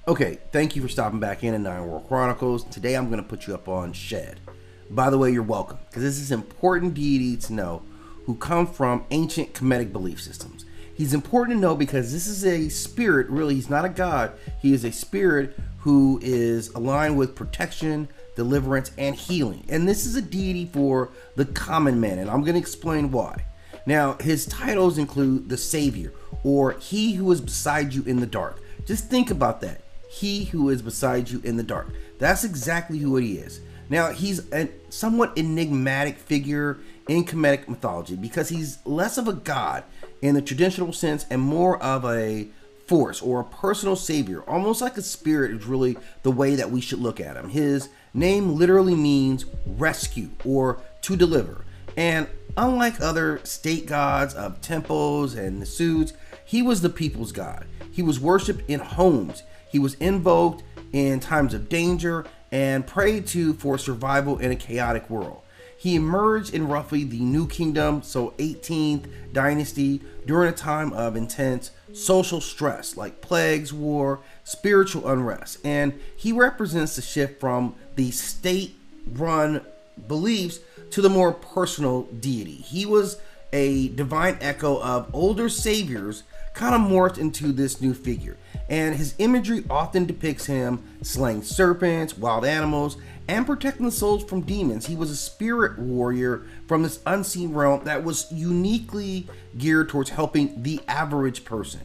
Okay, thank you for stopping back in 9 World Chronicles. Today I'm going to put you up on Shed. By the way, you're welcome, because this is important deity to know who come from ancient Kemetic belief systems. He's important to know because this is a spirit, really, he's not a god. He is a spirit who is aligned with protection, deliverance, and healing. And this is a deity for the common man, and I'm going to explain why. Now, his titles include the Savior, or He who is beside you in the dark. Just think about that. He who is beside you in the dark. That's exactly who he is. Now, he's a somewhat enigmatic figure in Kemetic mythology because he's less of a god in the traditional sense and more of a force or a personal savior. Almost like a spirit is really the way that we should look at him. His name literally means rescue or to deliver. And unlike other state gods of temples and the suits, he was the people's god. He was worshipped in homes. He was invoked in times of danger and prayed to for survival in a chaotic world. He emerged in roughly the New Kingdom, so 18th dynasty, during a time of intense social stress like plagues, war, spiritual unrest. And he represents the shift from the state-run beliefs to the more personal deity. He was a divine echo of older saviors kind of morphed into this new figure. And his imagery often depicts him slaying serpents, wild animals, and protecting the souls from demons. He was a spirit warrior from this unseen realm that was uniquely geared towards helping the average person.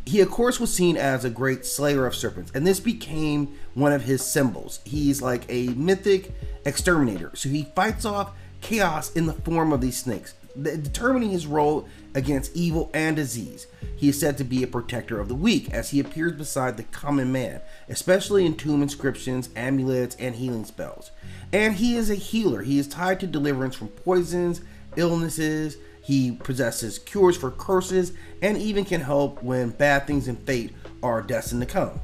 He, of course, was seen as a great slayer of serpents, and this became one of his symbols. He's like a mythic exterminator, so he fights off chaos in the form of these snakes, determining his role against evil and disease. He is said to be a protector of the weak as he appears beside the common man, especially in tomb inscriptions, amulets, and healing spells. And he is a healer. He is tied to deliverance from poisons, illnesses. He possesses cures for curses and even can help when bad things in fate are destined to come.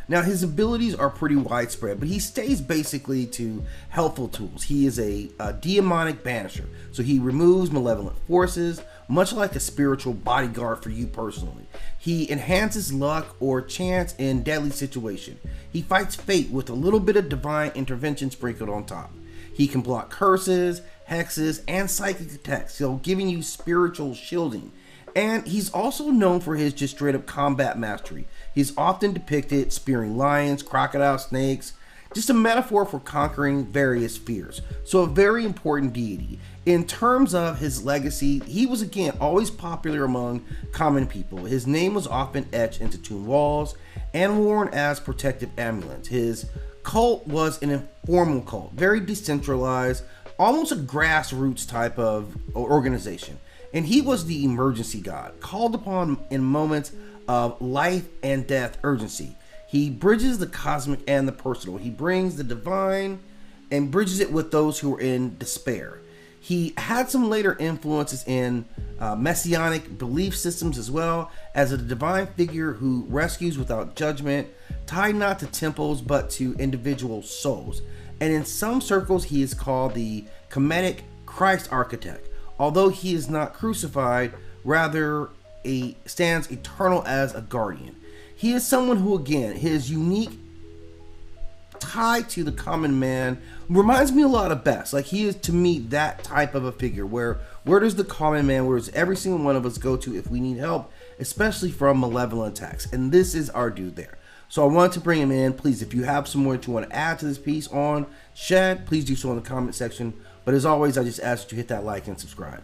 Now, his abilities are pretty widespread, but he stays basically to helpful tools. He is a demonic banisher, so he removes malevolent forces, much like a spiritual bodyguard for you personally. He enhances luck or chance in deadly situation. He fights fate with a little bit of divine intervention sprinkled on top. He can block curses, hexes, and psychic attacks, so giving you spiritual shielding. And he's also known for his just straight up combat mastery. He's often depicted spearing lions, crocodiles, snakes, just a metaphor for conquering various fears. So a very important deity. In terms of his legacy, he was again always popular among common people. His name was often etched into tomb walls and worn as protective amulets. His cult was an informal cult, very decentralized, almost a grassroots type of organization. And he was the emergency god, called upon in moments of life and death urgency. He bridges the cosmic and the personal. He brings the divine and bridges it with those who are in despair. He had some later influences in messianic belief systems as well, as a divine figure who rescues without judgment, tied not to temples but to individual souls. And in some circles, he is called the Kemetic Christ architect. Although he is not crucified, rather stands eternal as a guardian. He is someone who, again, his unique tie to the common man reminds me a lot of Best. Like, he is to me that type of a figure where does the common man, where does every single one of us go to if we need help, especially from malevolent attacks? And this is our dude there. So I wanted to bring him in. Please, if you have some more that you want to add to this piece on Shed, please do so in the comment section. But as always, I just ask that you hit that like and subscribe.